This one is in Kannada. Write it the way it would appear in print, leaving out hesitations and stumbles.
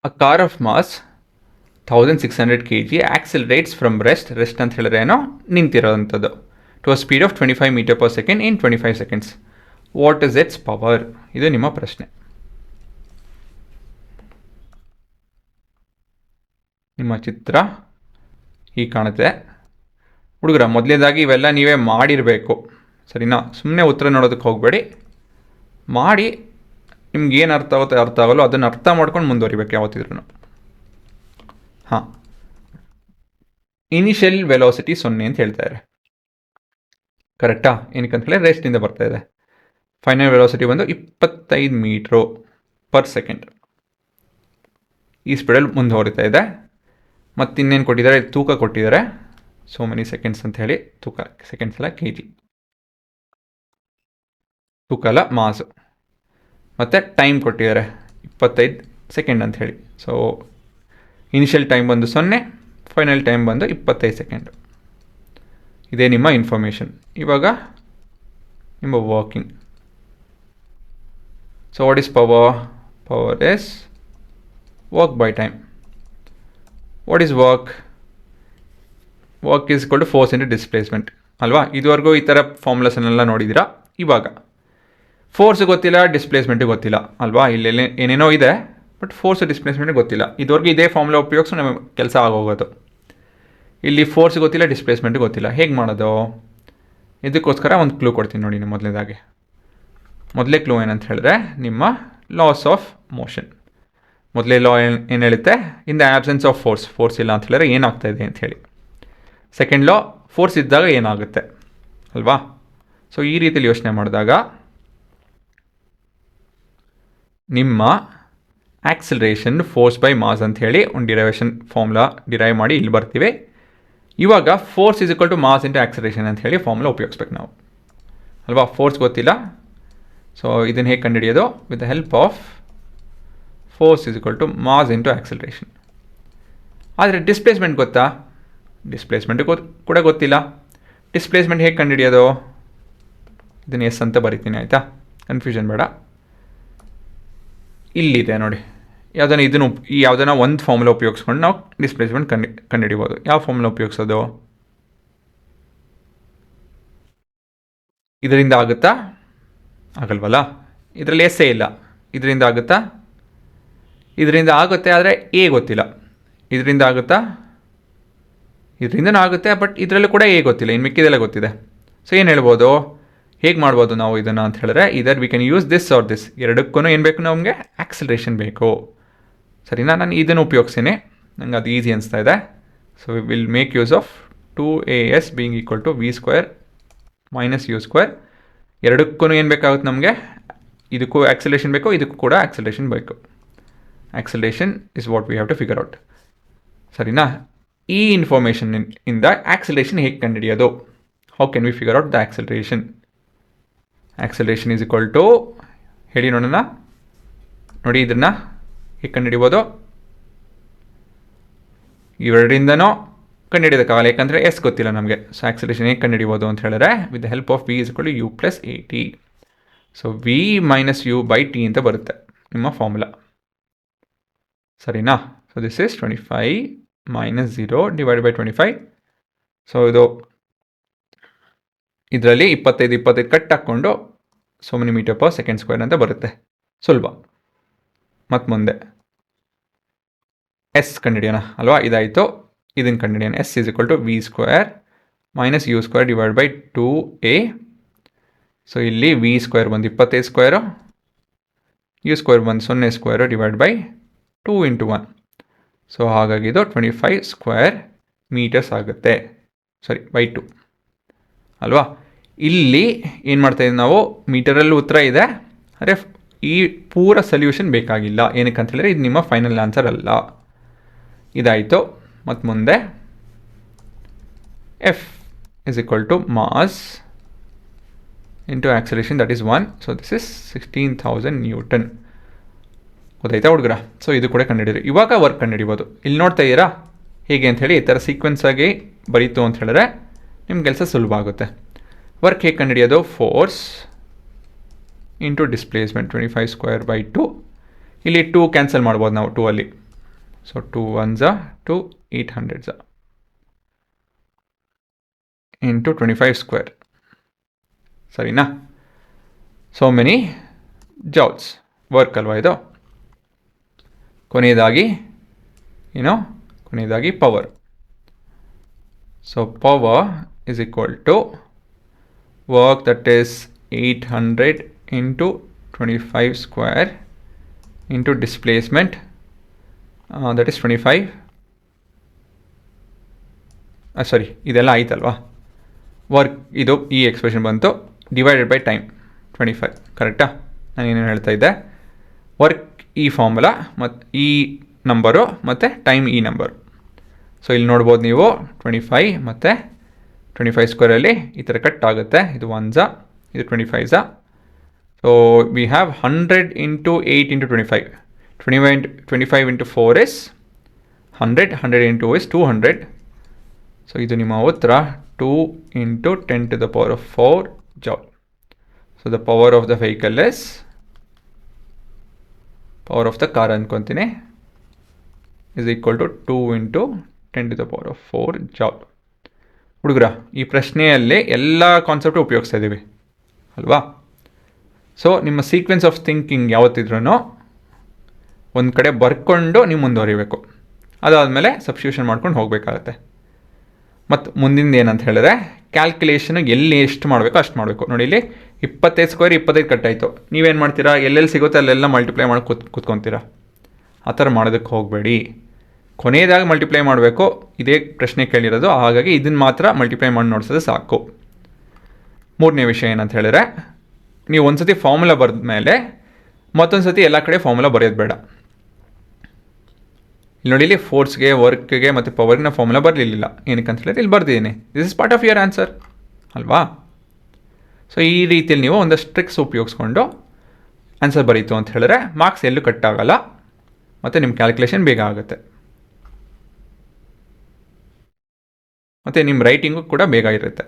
A car of mass 1600 kg accelerates from rest ಅಂತ ಹೇಳಿದ್ರೆ ಏನೋ ನಿಂತಿರೋವಂಥದ್ದು to a speed of 25 meter per second in 25 seconds. What is its power? ಇದು ನಿಮ್ಮ ಪ್ರಶ್ನೆ. ನಿಮ್ಮ ಚಿತ್ರ ಹೀಗೆ ಕಾಣುತ್ತೆ ಹುಡುಗರ. ಮೊದಲನೇದಾಗಿ ಇವೆಲ್ಲ ನೀವೇ ಮಾಡಿರಬೇಕು, ಸರಿನಾ? ಸುಮ್ಮನೆ ಉತ್ತರ ನೋಡೋದಕ್ಕೆ ಹೋಗಬೇಡಿ, ಮಾಡಿ ನಿಮ್ಗೆ ಏನು ಅರ್ಥ ಆಗುತ್ತೆ ಅರ್ಥ ಆಗೋಲ್ಲ ಅದನ್ನು ಅರ್ಥ ಮಾಡ್ಕೊಂಡು ಮುಂದುವರಿಬೇಕು ಯಾವತ್ತಿದ್ರೂ. ಹಾಂ, ಇನಿಷಿಯಲ್ ವೆಲಾಸಿಟಿ 0 ಅಂತ ಹೇಳ್ತಾರೆ, ಕರೆಕ್ಟಾ? ಏನಕ್ಕೆ ಅಂತ ಹೇಳಿ ರೆಸ್ಟಿಂದ ಬರ್ತಾ ಇದೆ. ಫೈನಲ್ ವೆಲಾಸಿಟಿ ಬಂದು 25 ಮೀಟ್ರು ಪರ್ ಸೆಕೆಂಡ್. ಈ ಸ್ಪೀಡಲ್ಲಿ ಮುಂದೆ ಹೊರಿತಾ ಇದೆ. ಮತ್ತು ಇನ್ನೇನು ಕೊಟ್ಟಿದ್ದಾರೆ? ತೂಕ ಕೊಟ್ಟಿದ್ದಾರೆ, ಸೋ ಮೆನಿ ಸೆಕೆಂಡ್ಸ್ ಅಂತ ಹೇಳಿ. ತೂಕ ಸೆಕೆಂಡ್ಸ್ ಅಲ್ಲ, ಕೆ ಜಿ. ತೂಕ ಅಲ್ಲ, ಮಾಸು. ಮತ್ತು ಟೈಮ್ ಕೊಟ್ಟಿದ್ದಾರೆ 25 ಸೆಕೆಂಡ್ ಅಂತ ಹೇಳಿ. ಸೊ ಇನಿಷಿಯಲ್ ಟೈಮ್ ಬಂದು 0, ಫೈನಲ್ ಟೈಮ್ ಬಂದು 25 ಸೆಕೆಂಡು. ಇದೇ ನಿಮ್ಮ ಇನ್ಫಾರ್ಮೇಷನ್. ಇವಾಗ ನಿಮ್ಮ working. So what is power? Power is work by time. What is work? Work is equal to force into displacement ಅಲ್ವಾ? ಇದುವರೆಗೂ ಈ ಥರ ಫಾರ್ಮುಲಾಸನ್ನೆಲ್ಲ ನೋಡಿದ್ದೀರಾ. ಇವಾಗ ಫೋರ್ಸ್ ಗೊತ್ತಿಲ್ಲ, ಡಿಸ್ಪ್ಲೇಸ್ಮೆಂಟು ಗೊತ್ತಿಲ್ಲ ಅಲ್ವಾ? ಇಲ್ಲೆಲ್ಲ ಏನೇನೋ ಇದೆ, ಬಟ್ ಫೋರ್ಸ್ ಡಿಸ್ಪ್ಲೇಸ್ಮೆಂಟ್ ಗೊತ್ತಿಲ್ಲ. ಇದುವರೆಗೂ ಇದೇ ಫಾರ್ಮುಲಾ ಉಪಯೋಗಿಸಿ ನಮಗೆ ಕೆಲಸ ಆಗೋಗೋದು. ಇಲ್ಲಿ ಫೋರ್ಸ್ ಗೊತ್ತಿಲ್ಲ, ಡಿಸ್ಪ್ಲೇಸ್ಮೆಂಟ್ ಗೊತ್ತಿಲ್ಲ. ಹೇಗೆ ಮಾಡೋದು? ಇದಕ್ಕೋಸ್ಕರ ಒಂದು ಕ್ಲೂ ಕೊಡ್ತೀನಿ ನೋಡಿ. ಮೊದಲನೇದಾಗಿ ಮೊದಲೇ ಕ್ಲೂ ಏನಂತ ಹೇಳಿದ್ರೆ ನಿಮ್ಮ ಲಾಸ್ ಆಫ್ ಮೋಷನ್. ಮೊದಲೇ ಲಾ ಏನು ಹೇಳುತ್ತೆ? In the absence of force ಇಲ್ಲ ಅಂತ ಹೇಳಿದ್ರೆ ಏನಾಗ್ತಾ ಇದೆ ಅಂತ ಹೇಳಿ. ಸೆಕೆಂಡ್ ಲಾ, ಫೋರ್ಸ್ ಇದ್ದಾಗ ಏನಾಗುತ್ತೆ ಅಲ್ವಾ? ಸೊ ಈ ರೀತಿಯಲ್ಲಿ ಯೋಚನೆ ಮಾಡಿದಾಗ ನಿಮ್ಮ ಆಕ್ಸಿಲರೇಷನ್ ಫೋರ್ಸ್ ಬೈ ಮಾಸ್ ಅಂತ ಹೇಳಿ ಒಂದು ಡಿರೈವೇಷನ್ ಫಾರ್ಮುಲಾ ಡಿರೈವ್ ಮಾಡಿ ಇಲ್ಲಿ ಬರ್ತೀವಿ. ಇವಾಗ force is equal to mass into acceleration ಅಂತ ಹೇಳಿ ಫಾರ್ಮುಲಾ ಉಪಯೋಗಿಸ್ಬೇಕು ನಾವು ಅಲ್ವಾ? ಫೋರ್ಸ್ ಗೊತ್ತಿಲ್ಲ, ಸೊ ಇದನ್ನು ಹೇಗೆ ಕಂಡುಹಿಡಿಯೋದು? With the help of force is equal to mass into acceleration. ಆದರೆ ಡಿಸ್ಪ್ಲೇಸ್ಮೆಂಟ್ ಗೊತ್ತಾ? ಡಿಸ್ಪ್ಲೇಸ್ಮೆಂಟ್ ಕೂಡ ಗೊತ್ತಿಲ್ಲ. ಡಿಸ್ಪ್ಲೇಸ್ಮೆಂಟ್ ಹೇಗೆ ಕಂಡುಹಿಡಿಯೋದು? ಇದನ್ನು ಎಸ್ ಅಂತ ಬರಿತೀನಿ, ಆಯಿತಾ? ಕನ್ಫ್ಯೂಷನ್ ಬೇಡ. ಇಲ್ಲಿದೆ ನೋಡಿ, ಯಾವುದನ್ನ ಒಂದು ಫಾರ್ಮುಲಾ ಉಪಯೋಗಿಸ್ಕೊಂಡು ನಾವು ಡಿಸ್ಪ್ಲೇಸ್ಮೆಂಟ್ ಕಂಡುಹಿಡಿಬೋದು. ಯಾವ ಫಾರ್ಮುಲಾ ಉಪಯೋಗಿಸೋದು? ಇದರಿಂದ ಆಗುತ್ತಾ? ಆಗಲ್ವಲ್ಲ, ಇದರಲ್ಲಿ ಎಸ್ಸೇ ಇಲ್ಲ. ಇದರಿಂದ ಆಗುತ್ತಾ? ಇದರಿಂದ ಆಗುತ್ತೆ, ಆದರೆ ಎ ಗೊತ್ತಿಲ್ಲ. ಇದರಿಂದ ಆಗುತ್ತಾ? ಇದರಿಂದನೂ ಆಗುತ್ತೆ, ಬಟ್ ಇದರಲ್ಲೂ ಕೂಡ ಎ ಗೊತ್ತಿಲ್ಲ. ಇನ್ನು ಮಿಕ್ಕಿದೆಲ್ಲ ಗೊತ್ತಿದೆ. ಸೊ ಏನು ಹೇಳ್ಬೋದು? ಹೇಗೆ ಮಾಡ್ಬೋದು ನಾವು ಇದನ್ನು ಅಂತ ಹೇಳಿದ್ರೆ, ಇದರ್ we can use this or this. ಎರಡಕ್ಕೂ ಏನು ಬೇಕು ನಮಗೆ? ಆಕ್ಸಿಲರೇಷನ್ ಬೇಕು, ಸರಿನಾ? ನಾನು ಇದನ್ನು ಉಪಯೋಗಿಸ್ತೀನಿ, ನಂಗೆ ಅದು ಈಸಿ ಅನಿಸ್ತಾ ಇದೆ. So we will make use of 2as being equal to v² minus u². ಎರಡಕ್ಕೂ ಏನು ಬೇಕಾಗುತ್ತೆ ನಮಗೆ? ಇದಕ್ಕೂ ಆಕ್ಸಿಲರೇಷನ್ ಬೇಕು, ಇದಕ್ಕೂ ಕೂಡ ಆಕ್ಸಿಲರೇಷನ್ ಬೇಕು. Acceleration is what we have to figure out, ಸರಿನಾ? ಈ ಇನ್ಫಾರ್ಮೇಷನ್ ಇಂದ ಆಕ್ಸಿಲರೇಷನ್ ಹೇಗೆ ಕಂಡುಹಿಡಿಯೋದು? How can we figure out the acceleration? Acceleration is equal to, ಹೇಳಿ ನೋಡೋಣ. ನೋಡಿ ಇದನ್ನು ಹೇಗೆ ಕಂಡುಹಿಡಿಬೋದು? ಇವೆರಡರಿಂದನೂ ಕಂಡುಹಿಡಿಯೋದಕ್ಕಾಗಲ್ಲ, ಯಾಕಂದರೆ ಎಸ್ ಗೊತ್ತಿಲ್ಲ ನಮಗೆ. ಸೊ ಆಕ್ಸಿಲರೇಷನ್ ಹೇಗೆ ಕಂಡುಹಿಡಿಬೋದು ಅಂತ ಹೇಳಿದ್ರೆ, with the help of v is equal to u plus at. So v minus u by t ಅಂತ ಬರುತ್ತೆ ನಿಮ್ಮ ಫಾರ್ಮುಲಾ, ಸರಿನಾ? So this is 25 minus 0 divide by 25. So ಇದರಲ್ಲಿ 25 ಕಟ್ ಹಾಕ್ಕೊಂಡು so many metre per second square ಅಂತ ಬರುತ್ತೆ. ಸುಲಭ. ಮತ್ತು ಮುಂದೆ ಎಸ್ ಕಂಡುಹಿಡಿಯೋಣ ಅಲ್ವಾ? ಇದಾಯಿತು. ಇದನ್ನು ಕಂಡುಹಿಡಿಯೋಣ. S is equal to v² minus u² divide by 2a. So ಇಲ್ಲಿ v² ಬಂದು 25², u² ಬಂದು 0² ಡಿವೈಡ್ ಬೈ 2 ಇಂಟು 1. ಸೊ ಹಾಗಾಗಿ ಇದು 25 ಸ್ಕ್ವೇರ್ ಮೀಟರ್ಸ್ ಆಗುತ್ತೆ, ಸಾರಿ ಬೈ 2 ಅಲ್ವಾ? ಇಲ್ಲಿ ಏನು ಮಾಡ್ತಾಯಿದ್ದೀವಿ ನಾವು? ಮೀಟರಲ್ಲಿ ಉತ್ತರ ಇದೆ, ಅಂದರೆ ಈ ಪೂರ ಸೊಲ್ಯೂಷನ್ ಬೇಕಾಗಿಲ್ಲ. ಏನಕ್ಕೆ ಅಂತ ಹೇಳಿದ್ರೆ ಇದು ನಿಮ್ಮ ಫೈನಲ್ ಆನ್ಸರ್ ಅಲ್ಲ. ಇದಾಯಿತು. ಮತ್ತು ಮುಂದೆ F is equal to mass into acceleration, that is 1. So this is 16,000 newton. ಗೊತ್ತಾಯ್ತಾ ಹುಡುಗರ? ಸೊ ಇದು ಕೂಡ ಕಂಡುಹಿಡಿದ್ರಿ. ಇವಾಗ ವರ್ಕ್ ಕಂಡುಹಿಡಿಬೋದು. ಇಲ್ಲಿ ನೋಡ್ತಾ ಇದ್ದೀರಾ ಹೇಗೆ ಅಂಥೇಳಿ? ಈ ಥರ ಸೀಕ್ವೆನ್ಸ್ ಆಗಿ ಬರೀತು ಅಂತ ಹೇಳಿದ್ರೆ ನಿಮ್ಮ ಕೆಲಸ ಸುಲಭ ಆಗುತ್ತೆ. ವರ್ಕ್ ಹೇಗೆ ಕಂಡುಹಿಡಿಯೋದು? Force into displacement 25² by 2. ಇಲ್ಲಿ 2 ಕ್ಯಾನ್ಸಲ್ ಮಾಡ್ಬೋದು ನಾವು 2 ಅಲ್ಲಿ. So 2 1s 2 800s into 25 square. ಸರಿನಾ? ಸೋ ಮೆನಿ ಜೌಲ್ಸ್ ವರ್ಕ್ ಅಲ್ವಾ ಇದು. ಕೊನೆಯದಾಗಿ power. So power is equal to work that is 800 into 25 square into displacement that is 25. ಸಾರಿ, ಇದೆಲ್ಲ ಆಯ್ತಲ್ವಾ. ವರ್ಕ್ ಇದು ಈ ಎಕ್ಸ್ಪ್ರೆಷನ್ ಬಂತು, ಡಿವೈಡೆಡ್ ಬೈ ಟೈಮ್ 25. ಕರೆಕ್ಟಾ? ನಾನು ಏನೇನು ಹೇಳ್ತಾ ಇದ್ದೆ, ವರ್ಕ್ ಈ ಫಾರ್ಮುಲಾ ಮತ್ತು ಈ ನಂಬರು ಮತ್ತು ಟೈಮ್ ಈ ನಂಬರು. ಸೊ ಇಲ್ಲಿ ನೋಡ್ಬೋದು ನೀವು 25 ಮತ್ತು 25 ಸ್ಕ್ವೇರಲ್ಲಿ ಈ ಥರ ಕಟ್ ಆಗುತ್ತೆ. ಇದು 1s, ಇದು 25s. So we have 100 into 8 into 25. 25 into 4 is 100. 100 into 2 is 200. So ಇದು ನಿಮ್ಮ ಉತ್ತರ 2 into 10 to the power of 4 joule. So the power of the vehicle is, power of the car ಅಂದ್ಕೊತೀನಿ, is equal to 2 into 10 to the power of 4 joule. ಹುಡುಗರ, ಈ ಪ್ರಶ್ನೆಯಲ್ಲಿ ಎಲ್ಲ ಕಾನ್ಸೆಪ್ಟು ಉಪಯೋಗಿಸ್ತಾ ಇದ್ದೀವಿ ಅಲ್ವಾ? ಸೊ ನಿಮ್ಮ ಸೀಕ್ವೆನ್ಸ್ ಆಫ್ ಥಿಂಕಿಂಗ್ ಯಾವತ್ತಿದ್ರೂ ಒಂದು ಕಡೆ ಬರ್ಕೊಂಡು ನೀವು ಮುಂದುವರಿಬೇಕು. ಅದಾದಮೇಲೆ ಸಬ್ಸ್ಟಿಟ್ಯೂಷನ್ ಮಾಡ್ಕೊಂಡು ಹೋಗಬೇಕಾಗತ್ತೆ. ಮತ್ತು ಮುಂದಿಂದ ಏನಂತ ಹೇಳಿದ್ರೆ, ಕ್ಯಾಲ್ಕುಲೇಷನ್ ಎಲ್ಲಿ ಎಷ್ಟು ಮಾಡಬೇಕು ಅಷ್ಟು ಮಾಡಬೇಕು. ನೋಡಿ, ಇಲ್ಲಿ 25 ಸ್ಕ್ವೇರ್ 25 ಕಟ್ಟಾಯಿತು. ನೀವೇನು ಮಾಡ್ತೀರಾ, ಎಲ್ಲೆಲ್ಲಿ ಸಿಗುತ್ತೆ ಅಲ್ಲೆಲ್ಲ ಮಲ್ಟಿಪ್ಲೈ ಮಾಡಿ ಕೂತ್ಕೊತೀರಾ. ಆ ಥರ ಮಾಡೋದಕ್ಕೆ ಹೋಗಬೇಡಿ. ಕೊನೆಯದಾಗಿ ಮಲ್ಟಿಪ್ಲೈ ಮಾಡಬೇಕು. ಇದೇ ಪ್ರಶ್ನೆ ಕೇಳಿರೋದು, ಹಾಗಾಗಿ ಇದನ್ನು ಮಾತ್ರ ಮಲ್ಟಿಪ್ಲೈ ಮಾಡಿ ನೋಡಿಸೋದು ಸಾಕು. ಮೂರನೇ ವಿಷಯ ಏನಂತ ಹೇಳಿದ್ರೆ, ನೀವು ಒಂದು ಸತಿ ಫಾರ್ಮುಲಾ ಬರೆದ ಮೇಲೆ ಮತ್ತೊಂದು ಸತಿ ಎಲ್ಲ ಕಡೆ ಫಾರ್ಮುಲಾ ಬರೆಯೋದು ಬೇಡ. ಇಲ್ಲಿ ನೋಡಿ, ಇಲ್ಲಿ ಫೋರ್ಸ್ಗೆ, ವರ್ಕ್ಗೆ ಮತ್ತು ಪವರ್ಗೆ ನಾವು ಫಾರ್ಮುಲಾ ಬರಲಿಲ್ಲ. ಏನಕ್ಕೆ ಅಂತ ಹೇಳಿದ್ರೆ ಇಲ್ಲಿ ಬರ್ದಿದ್ದೀನಿ. This is part of your answer ಅಲ್ವಾ? ಸೊ ಈ ರೀತಿಯಲ್ಲಿ ನೀವು ಒಂದಷ್ಟು ಟ್ರಿಕ್ಸ್ ಉಪಯೋಗಿಸ್ಕೊಂಡು ಆನ್ಸರ್ ಬರೀತು ಅಂತ ಹೇಳಿದ್ರೆ ಮಾರ್ಕ್ಸ್ ಎಲ್ಲೂ ಕಟ್ಟಾಗಲ್ಲ ಮತ್ತು ನಿಮ್ಮ ಕ್ಯಾಲ್ಕುಲೇಷನ್ ಬೇಗ ಆಗುತ್ತೆ. ಮತ್ತು ನಿಮ್ಮ ರೈಟಿಂಗು ಕೂಡ ಬೇಗ ಇರುತ್ತೆ.